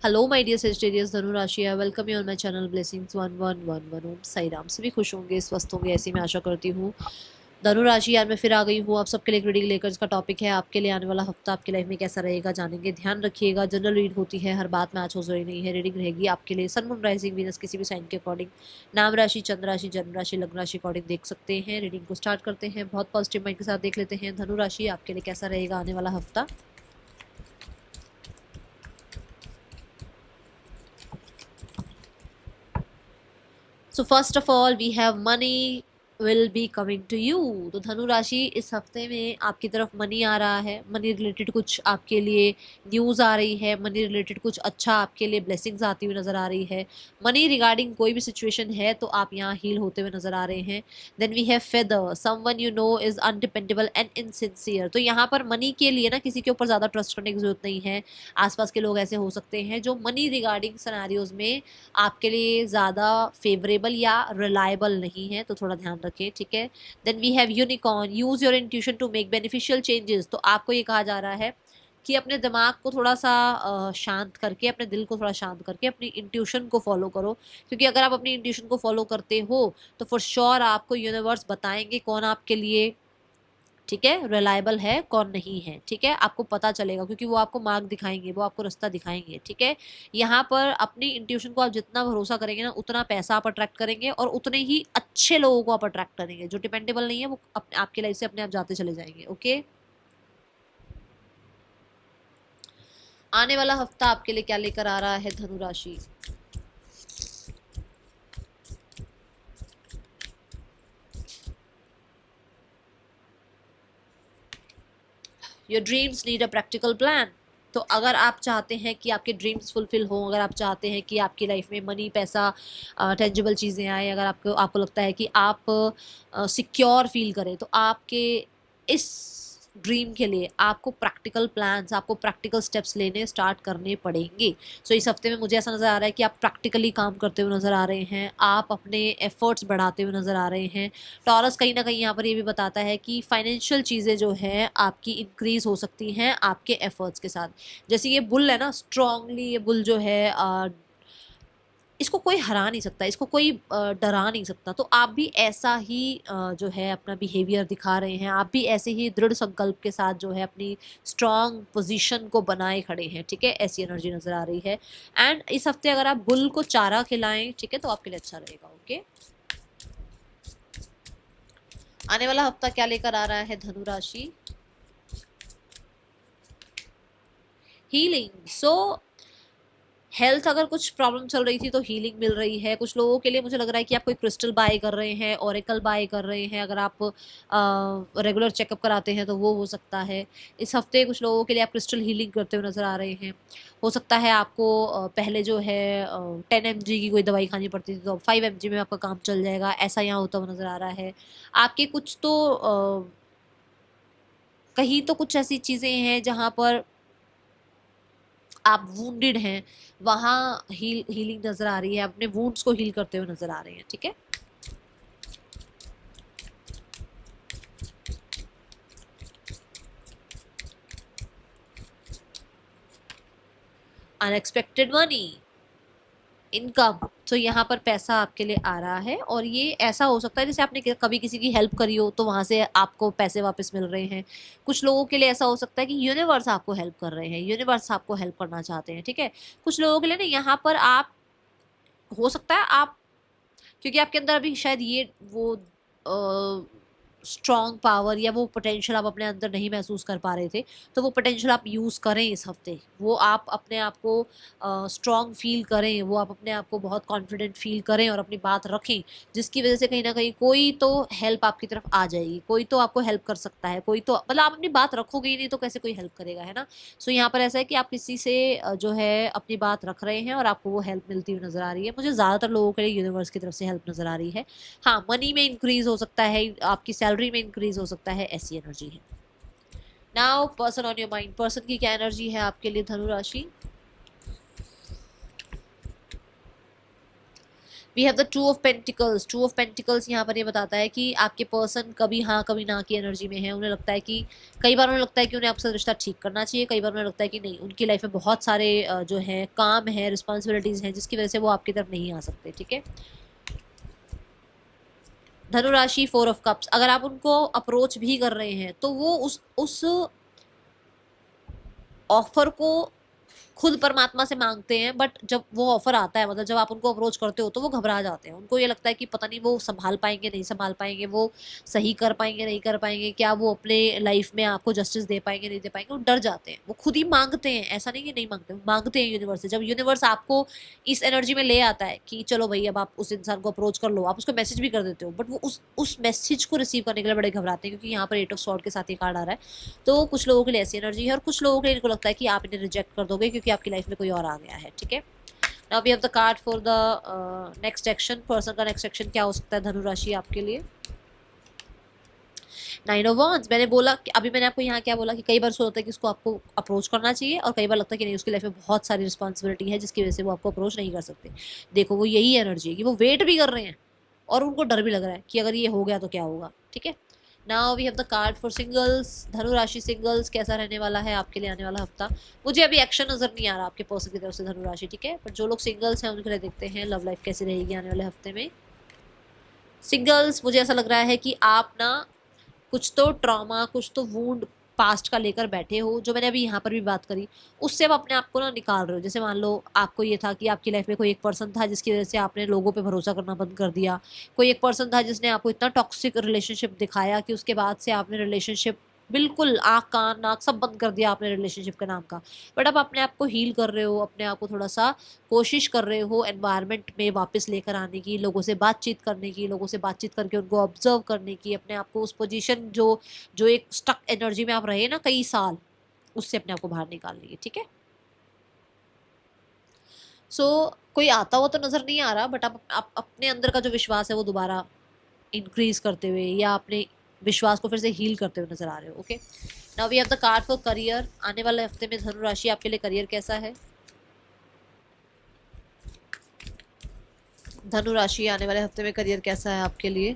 Hello my dear Sagittarius धनु राशि, I welcome you on my channel blessings 1111 ओम साई राम। सभी खुश होंगे, स्वस्थ होंगे, ऐसी मैं आशा करती हूँ। धनु राशि यार मैं फिर आ गई हूँ आप सबके लिए एक रीडिंग लेकर। इसका टॉपिक है आपके लिए आने वाला हफ्ता आपकी लाइफ में कैसा रहेगा, जानेंगे। ध्यान रखिएगा, जनरल रीड होती है, हर बात मैच हो रही नहीं है। रीडिंग रहेगी आपके लिए सन मून राइजिंग वीनस किसी भी साइन के अकॉर्डिंग, नाम राशि, चंद्र राशि, जन्म राशि, लग्न राशि अकॉर्डिंग देख सकते हैं। रीडिंग को स्टार्ट करते हैं, बहुत पॉजिटिव माइंड के साथ देख लेते हैं। धनु राशि आपके लिए कैसा रहेगा आने वाला हफ्ता। So first of all we have money will be coming to you. तो धनु राशि इस हफ्ते में आपकी तरफ मनी आ रहा है। मनी रिलेटेड कुछ आपके लिए न्यूज़ आ रही है, मनी रिलेटेड कुछ अच्छा आपके लिए ब्लेसिंग्स आती हुई नजर आ रही है। मनी रिगार्डिंग कोई भी सिचुएशन है तो आप यहाँ हील होते हुए नजर आ रहे हैं। Then we have feather, someone you know is undependable and insincere. तो यहाँ पर मनी के लिए ना किसी के ऊपर ज़्यादा ट्रस्ट करने की जरूरत नहीं है। आसपास के लोग ऐसे हो सकते हैं जो मनी रिगार्डिंग सिनेरियोज में आपके लिए ज़्यादा फेवरेबल या रिलायबल नहीं है, तो थोड़ा ध्यान रखें, ठीक है। Then we have unicorn, use your intuition to make beneficial changes. तो आपको ये कहा जा रहा है कि अपने दिमाग को थोड़ा सा शांत करके, अपने दिल को थोड़ा शांत करके अपनी इंट्यूशन को फॉलो करो, क्योंकि अगर आप अपनी इंट्यूशन को फॉलो करते हो तो फॉर श्योर आपको यूनिवर्स बताएंगे कौन आपके लिए, ठीक है, रिलायबल है कौन नहीं है। ठीक है, आपको पता चलेगा क्योंकि वो आपको मार्ग दिखाएंगे, वो आपको रास्ता दिखाएंगे। ठीक है, यहाँ पर अपनी इंट्यूशन को आप जितना भरोसा करेंगे ना, उतना पैसा आप अट्रैक्ट करेंगे और उतने ही अच्छे लोगों को आप अट्रैक्ट करेंगे। जो डिपेंडेबल नहीं है वो आपकी लाइफ से अपने आप जाते चले जाएंगे। ओके, आने वाला हफ्ता आपके लिए क्या लेकर आ रहा है धनु राशि। Your dreams need a practical plan. तो अगर आप चाहते हैं कि आपके ड्रीम्स फुलफिल हों, अगर आप चाहते हैं कि आपकी लाइफ में मनी, पैसा, टेंजिबल चीज़ें आए, अगर आपको आपको लगता है कि आप सिक्योर फील करें, तो आपके इस ड्रीम के लिए आपको प्रैक्टिकल प्लान्स, आपको प्रैक्टिकल स्टेप्स लेने स्टार्ट करने पड़ेंगे। सो इस हफ्ते में मुझे ऐसा नज़र आ रहा है कि आप प्रैक्टिकली काम करते हुए नज़र आ रहे हैं, आप अपने एफर्ट्स बढ़ाते हुए नज़र आ रहे हैं। टॉरस कहीं ना कहीं यहाँ पर ये भी बताता है कि फाइनेंशियल चीज़ें जो है आपकी इंक्रीज हो सकती हैं आपके एफर्ट्स के साथ। जैसे ये बुल है ना, स्ट्रांगली ये बुल जो है इसको कोई हरा नहीं सकता, इसको कोई डरा नहीं सकता। तो आप भी ऐसा ही जो है अपना बिहेवियर दिखा रहे हैं, आप भी ऐसे ही दृढ़ संकल्प के साथ जो है अपनी स्ट्रांग पोजीशन को बनाए खड़े हैं। ठीक है, ऐसी एनर्जी नजर आ रही है। एंड इस हफ्ते अगर आप बुल को चारा खिलाएं, ठीक है, तो आपके लिए अच्छा रहेगा। ओके, आने वाला हफ्ता क्या लेकर आ रहा है धनु राशि। हीलिंग। सो हेल्थ, अगर कुछ प्रॉब्लम चल रही थी तो हीलिंग मिल रही है। कुछ लोगों के लिए मुझे लग रहा है कि आप कोई क्रिस्टल बाय कर रहे हैं, ओरेकल बाय कर रहे हैं। अगर आप रेगुलर चेकअप कराते हैं तो वो हो सकता है। इस हफ्ते कुछ लोगों के लिए आप क्रिस्टल हीलिंग करते हुए नज़र आ रहे हैं। हो सकता है आपको पहले जो है 10 mg की कोई दवाई खानी पड़ती थी, तो 5 mg में आपका काम चल जाएगा, ऐसा यहाँ होता हुआ नज़र आ रहा है। आपके कुछ तो कहीं तो कुछ ऐसी चीज़ें हैं जहाँ पर आप वुंडेड हैं, वहाँ हीलिंग नजर आ रही है, अपने वुंड्स को हील करते हुए नजर आ रहे हैं। ठीक है, अनएक्सपेक्टेड मनी, इनकम। तो यहाँ पर पैसा आपके लिए आ रहा है और ये ऐसा हो सकता है जैसे आपने कभी किसी की हेल्प करी हो तो वहां से आपको पैसे वापस मिल रहे हैं। कुछ लोगों के लिए ऐसा हो सकता है कि यूनिवर्स आपको हेल्प कर रहे हैं, यूनिवर्स आपको हेल्प करना चाहते हैं। ठीक है, कुछ लोगों के लिए ना यहाँ पर आप, हो सकता है आप, क्योंकि आपके अंदर अभी शायद ये वो स्ट्रॉन्ग पावर या वो पोटेंशियल आप अपने अंदर नहीं महसूस कर पा रहे थे, तो वो पोटेंशियल आप यूज़ करें इस हफ्ते। वो आप अपने आप को स्ट्रॉन्ग फील करें, वो आप अपने आप को बहुत कॉन्फिडेंट फील करें और अपनी बात रखें, जिसकी वजह से कहीं ना कहीं कोई तो हेल्प आपकी तरफ आ जाएगी, कोई तो आपको हेल्प कर सकता है, कोई तो, मतलब आप अपनी बात रखोगे ही नहीं तो कैसे कोई हेल्प करेगा, है ना। सो यहाँ पर ऐसा है कि आप किसी से जो है अपनी बात रख रहे हैं और आपको वो हेल्प मिलती हुई नजर आ रही है। मुझे ज़्यादातर लोगों के लिए यूनिवर्स की तरफ से हेल्प नजर आ रही है। हाँ, मनी में इंक्रीज हो सकता है, आपकी सैलरी में इंक्रीज हो सकता है, ऐसी एनर्जी है। Now person on your mind, person की क्या एनर्जी है आपके लिए धनु राशि। We have the two of pentacles. Two of pentacles यहाँ पर ये बताता है कि आपके पर्सन कभी हाँ कभी ना की एनर्जी में है। उन्हें लगता है कि कई बार उन्हें लगता है कि उन्हें आपसे रिश्ता ठीक करना चाहिए, कई बार उन्हें लगता है कि नहीं, उनकी लाइफ में बहुत सारे जो है काम है, रिस्पॉन्सिबिलिटीज हैं, जिसकी वजह से वो आपकी तरफ नहीं आ सकते। ठीक है। धनु राशि 4 ऑफ कप्स। अगर आप उनको अप्रोच भी कर रहे हैं तो वो उस ऑफर को खुद परमात्मा से मांगते हैं, बट जब वो ऑफर आता है, मतलब जब आप उनको अप्रोच करते हो, तो वो घबरा जाते हैं। उनको ये लगता है कि पता नहीं वो संभाल पाएंगे नहीं संभाल पाएंगे, वो सही कर पाएंगे नहीं कर पाएंगे, क्या वो अपने लाइफ में आपको जस्टिस दे पाएंगे नहीं दे पाएंगे। वो डर जाते हैं, वो खुद ही मांगते हैं, ऐसा नहीं कि नहीं मांगते, वो मांगते हैं यूनिवर्स से। जब यूनिवर्स आपको इस एनर्जी में ले आता है कि चलो भाई अब आप उस इंसान को अप्रोच कर लो, आप उसको मैसेज भी कर देते हो, बट वो उस मैसेज को रिसीव करने के लिए बड़े घबराते हैं, क्योंकि यहाँ पर 8 ऑफ स्वॉर्ड के साथ ये कार्ड आ रहा है। तो कुछ लोगों के लिए ऐसी एनर्जी है, और कुछ लोगों के लिए इनको लगता है कि आप इन्हें रिजेक्ट कर दोगे क्योंकि आपकी लाइफ में कोई और आ गया है। ठीक है। Now we have the card for the next action. Person का नेक्स्ट एक्शन क्या हो सकता है धनु राशि आपके लिए? 9 ऑफ wands। मैंने बोला कि अभी मैंने आपको यहाँ क्या बोला कि कई बार सोचा होता है कि उसको आपको अप्रोच करना चाहिए, और कई बार लगता है कि नहीं, उसकी लाइफ में बहुत सारी रिस्पॉन्सिबिलिटी है जिसकी वजह से वो आपको अप्रोच नहीं कर सकते। देखो वो यही एनर्जी है कि वो वेट भी कर रहे हैं और उनको डर भी लग रहा है कि अगर ये हो गया तो क्या होगा। ठीक है। Now we have the card for singles. धनु राशि सिंगल्स, कैसा रहने वाला है आपके लिए आने वाला हफ्ता? मुझे अभी एक्शन नजर नहीं आ रहा आपके पर्सन की तरफ से धनु राशि। ठीक है। पर जो लोग सिंगल्स हैं उनके लिए देखते हैं लव लाइफ कैसी रहेगी आने वाले हफ्ते में। सिंगल्स, मुझे ऐसा लग रहा है कि आप ना कुछ तो ट्रॉमा, कुछ तो वूंड पास्ट का लेकर बैठे हो, जो मैंने अभी यहाँ पर भी बात करी, उससे आप अपने आप को ना निकाल रहे हो। जैसे मान लो आपको ये था कि आपकी लाइफ में कोई एक पर्सन था जिसकी वजह से आपने लोगों पे भरोसा करना बंद कर दिया। कोई एक पर्सन था जिसने आपको इतना टॉक्सिक रिलेशनशिप दिखाया कि उसके बाद से आपने रिलेशनशिप बिल्कुल आँख कान नाक सब बंद कर दिया आपने रिलेशनशिप के नाम का। बट अब अपने आप को हील कर रहे हो, अपने आप को थोड़ा सा कोशिश कर रहे हो एनवायरनमेंट में वापस लेकर आने की, लोगों से बातचीत करने की, लोगों से बातचीत करके उनको ऑब्जर्व करने की, अपने आप को उस पोजीशन जो जो एक स्टक एनर्जी में आप रहे ना कई साल, उससे अपने आप को बाहर निकालनी है। ठीक है। सो कोई आता हुआ तो नजर नहीं आ रहा, बट आप अपने अंदर का जो विश्वास है वो दोबारा इंक्रीज करते हुए या अपने विश्वास को फिर से हील करते हुए नजर आ रहे हो। Okay. Now we have the card for career. आने वाले हफ्ते में धनु राशि आपके लिए करियर कैसा है? धनु राशि आने वाले हफ्ते में करियर कैसा है आपके लिए?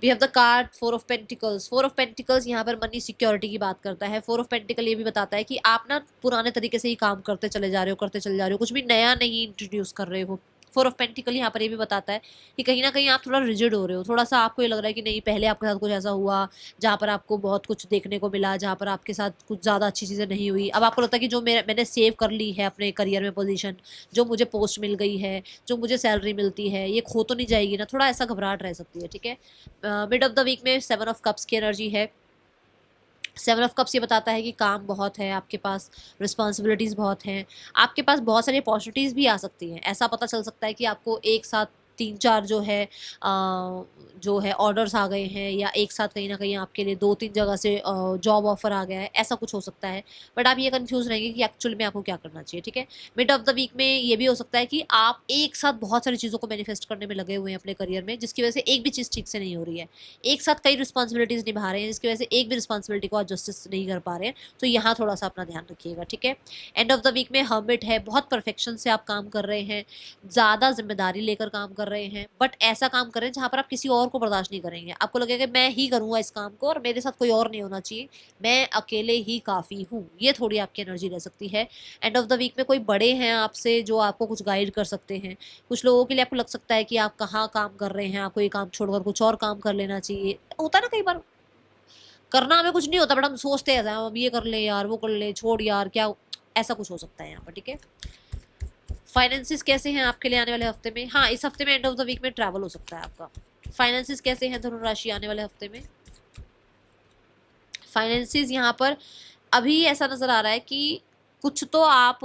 We have the card 4 of pentacles. 4 of pentacles यहाँ पर मनी सिक्योरिटी की बात करता है। 4 ऑफ पेंटिकल ये भी बताता है कि आप ना पुराने तरीके से ही काम करते चले जा रहे हो, करते चले जा रहे हो, कुछ भी नया नहीं इंट्रोड्यूस कर रहे हो। 4 ऑफ पेंटिकल यहाँ पर ये भी बताता है कि कहीं ना कहीं आप थोड़ा रिजिड हो रहे हो, थोड़ा सा आपको ये लग रहा है कि नहीं, पहले आपके साथ कुछ ऐसा हुआ जहाँ पर आपको बहुत कुछ देखने को मिला, जहाँ पर आपके साथ कुछ ज़्यादा अच्छी चीज़ें नहीं हुई। अब आपको लगता है कि जो मैंने सेव कर ली है अपने करियर में पोजीशन, जो मुझे पोस्ट मिल गई है, जो मुझे सैलरी मिलती है, ये खो तो नहीं जाएगी ना, थोड़ा ऐसा घबराहट रह सकती है। ठीक है। मिड ऑफ द वीक में 7 ऑफ कप्स की एनर्जी है। 7 ऑफ कप्स ये बताता है कि काम बहुत है आपके पास, रिस्पॉन्सिबिलिटीज़ बहुत हैं, आपके पास बहुत सारी अपॉर्चुनिटीज़ भी आ सकती हैं। ऐसा पता चल सकता है कि आपको एक साथ 3-4 जो है ऑर्डर्स आ गए हैं, या एक साथ कहीं ना कहीं आपके लिए 2-3 जगह से जॉब ऑफर आ गया है, ऐसा कुछ हो सकता है। बट आप ये कंफ्यूज रहेंगे कि एक्चुअल में आपको क्या करना चाहिए। ठीक है। मिड ऑफ द वीक में ये भी हो सकता है कि आप एक साथ बहुत सारी चीज़ों को मैनिफेस्ट करने में लगे हुए हैं अपने करियर में, जिसकी वजह से एक भी चीज़ ठीक से नहीं हो रही है। एक साथ कई रिस्पॉन्सिबिलिटीज़ निभा रहे हैं जिसकी वजह से एक भी रिस्पॉन्सिबिलिटी को आप जस्टिस नहीं कर पा रहे हैं। तो यहाँ थोड़ा सा अपना ध्यान रखिएगा। ठीक है। एंड ऑफ द वीक में हर्मिट है। बहुत परफेक्शन से आप काम कर रहे हैं, ज़्यादा जिम्मेदारी लेकर काम कर रहे हैं, बट ऐसा काम कर रहे हैं जहाँ पर आप किसी और को बर्दाश्त नहीं करेंगे। आपको लगेगा कि मैं ही करूँगा इस काम को और मेरे साथ कोई और नहीं होना चाहिए, मैं अकेले ही काफ़ी हूँ। ये थोड़ी आपकी एनर्जी रह सकती है। एंड ऑफ द वीक में कोई बड़े हैं आपसे जो आपको कुछ गाइड कर सकते हैं। कुछ लोगों के लिए आपको लग सकता है कि आप कहाँ काम कर रहे हैं, आपको ये काम छोड़कर कुछ और काम कर लेना चाहिए। होता है ना कई बार, करना हमें कुछ नहीं होता, बट हम सोचते हैं हम ये कर ले यार, वो कर ले, छोड़ यार क्या, ऐसा कुछ हो सकता है यहाँ पर। ठीक है। फाइनेंसिस कैसे हैं आपके लिए आने वाले हफ्ते में? हाँ, इस हफ्ते में एंड ऑफ द वीक में ट्रैवल हो सकता है आपका। फाइनेंसिस कैसे हैं धनु राशि आने वाले हफ्ते में? फाइनेंसिस यहाँ पर अभी ऐसा नजर आ रहा है कि कुछ तो आप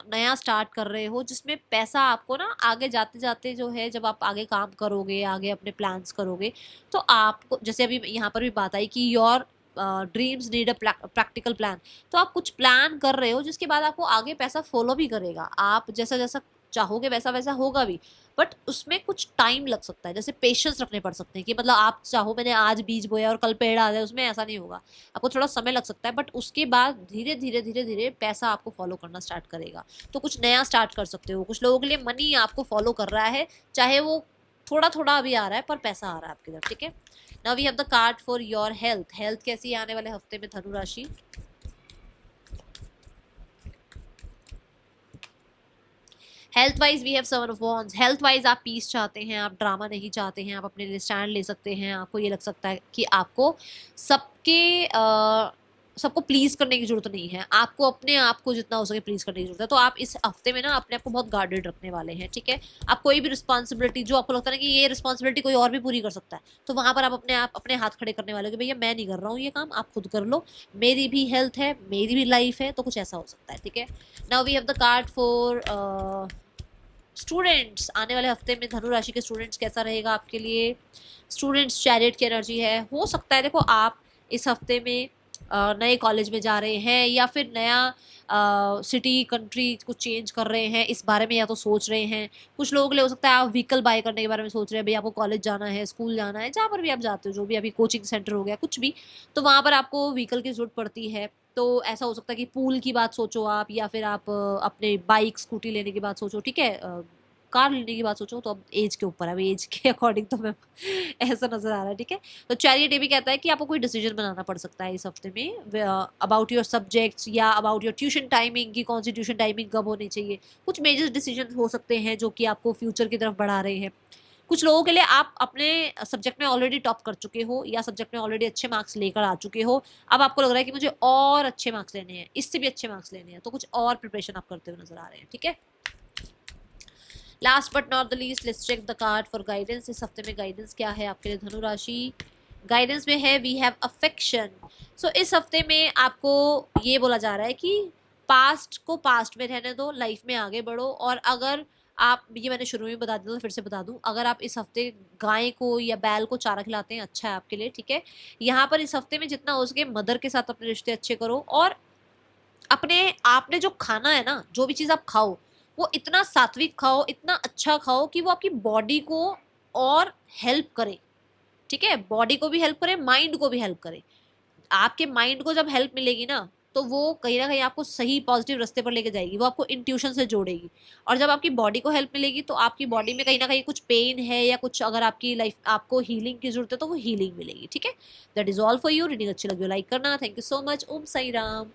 नया स्टार्ट कर रहे हो जिसमें पैसा आपको ना आगे जाते जाते जो है, जब आप आगे काम करोगे, आगे अपने प्लान्स करोगे, तो आपको, जैसे अभी यहाँ पर भी बात आई कि your dreams need a practical plan, तो आप कुछ प्लान कर रहे हो जिसके बाद आपको आगे पैसा फॉलो भी करेगा। आप जैसा जैसा चाहोगे वैसा वैसा होगा भी, बट उसमें कुछ टाइम लग सकता है, जैसे पेशेंस रखने पड़ सकते हैं कि मतलब आप चाहो मैंने आज बीज बोया और कल पेड़ आ जाए, उसमें ऐसा नहीं होगा, आपको थोड़ा समय लग सकता है, बट उसके बाद धीरे धीरे धीरे धीरे पैसा आपको फॉलो करना स्टार्ट करेगा। तो कुछ नया स्टार्ट कर सकते हो। कुछ लोगों के लिए मनी आपको फॉलो कर रहा है, चाहे वो थोड़ा थोड़ा अभी आ रहा है पर पैसा आ रहा है आपकी तरफ, ठीक है। Now we have the card for your health. Health कैसी है आने वाले हफ्ते में धनु राशि? Health wise we have seven of wands. Health wise आप पीस चाहते हैं, आप ड्रामा नहीं चाहते हैं, आप अपने लिए स्टैंड ले सकते हैं। आपको ये लग सकता है कि आपको सबके सबको प्लीज करने की जरूरत नहीं है, आपको अपने आप को जितना हो सके प्लीज करने की जरूरत है। तो आप इस हफ्ते में ना अपने आप को बहुत गार्डेड रखने वाले हैं, ठीक है। आप कोई भी रिस्पॉन्सिबिलिटी जो आपको लगता है कि ये रिस्पॉन्सिबिलिटी कोई और भी पूरी कर सकता है, तो वहां पर आप अपने हाथ खड़े करने वाले हो कि भैया मैं नहीं कर रहा हूँ ये काम, आप खुद कर लो, मेरी भी हेल्थ है, मेरी भी लाइफ है, तो कुछ ऐसा हो सकता है, ठीक है। Now we have the card for students. आने वाले हफ्ते में धनु राशि के स्टूडेंट्स कैसा रहेगा आपके लिए? स्टूडेंट्स चैरियट की एनर्जी है। हो सकता है देखो आप इस हफ्ते में नए कॉलेज में जा रहे हैं या फिर नया सिटी कंट्री को चेंज कर रहे हैं, इस बारे में या तो सोच रहे हैं। कुछ लोगों के लिए हो सकता है आप व्हीकल बाय करने के बारे में सोच रहे हैं, भाई आपको कॉलेज जाना है, स्कूल जाना है, जहाँ पर भी आप जाते हो, जो भी अभी कोचिंग सेंटर हो गया कुछ भी, तो वहाँ पर आपको व्हीकल की जरूरत पड़ती है। तो ऐसा हो सकता है कि पूल की बात सोचो आप, या फिर आप अपने बाइक स्कूटी लेने की बात सोचो, ठीक है। कार लेने की बात सोचो तो अब एज के ऊपर है, अभी एज के अकॉर्डिंग तो मैं ऐसा नजर आ रहा है, ठीक है। तो चैरियट ये भी कहता है कि आपको कोई डिसीजन बनाना पड़ सकता है इस हफ्ते में अबाउट योर सब्जेक्ट्स या अबाउट योर ट्यूशन टाइमिंग, की कौन सी ट्यूशन टाइमिंग कब होनी चाहिए। कुछ मेजर डिसीजन हो सकते हैं जो कि आपको फ्यूचर की तरफ बढ़ा रहे हैं। कुछ लोगों के लिए आप अपने सब्जेक्ट में ऑलरेडी टॉप कर चुके हो या सब्जेक्ट में ऑलरेडी अच्छे मार्क्स लेकर आ चुके हो, अब आपको लग रहा है कि मुझे और अच्छे मार्क्स लेने हैं, इससे भी अच्छे मार्क्स लेने हैं, तो कुछ और प्रिपरेशन आप करते हुए नजर आ रहे हैं, ठीक है। Last but not the least, let's check the card for guidance. इस हफ्ते में गाइडेंस क्या है आपके लिए धनु राशि? गाइडेंस में है वी हैव अफेक्शन। सो इस हफ्ते में आपको ये बोला जा रहा है कि पास्ट को पास्ट में रहने दो, लाइफ में आगे बढ़ो। और अगर आप, ये मैंने शुरू में बता दिया तो फिर से बता दूं, अगर आप इस हफ्ते गाय को या बैल को चारा खिलाते हैं, अच्छा है आपके लिए, ठीक है। यहाँ पर इस हफ्ते में जितना हो सके मदर के साथ अपने रिश्ते अच्छे करो, और अपने आपने जो खाना है ना, जो भी चीज़ आप खाओ वो इतना सात्विक खाओ, इतना अच्छा खाओ कि वो आपकी बॉडी को और हेल्प करे, ठीक है। बॉडी को भी हेल्प करे, माइंड को भी हेल्प करे। आपके माइंड को जब हेल्प मिलेगी ना, तो वो कहीं ना कहीं आपको सही पॉजिटिव रास्ते पर लेके जाएगी, वो आपको इंट्यूशन से जोड़ेगी। और जब आपकी बॉडी को हेल्प मिलेगी तो आपकी बॉडी में कहीं ना कहीं कुछ पेन है या कुछ, अगर आपकी लाइफ आपको हीलिंग की जरूरत है तो वो हीलिंग मिलेगी, ठीक है। That is all for you. Reading अच्छी लगी हो लाइक करना। Thank you so much. Om Sai Ram.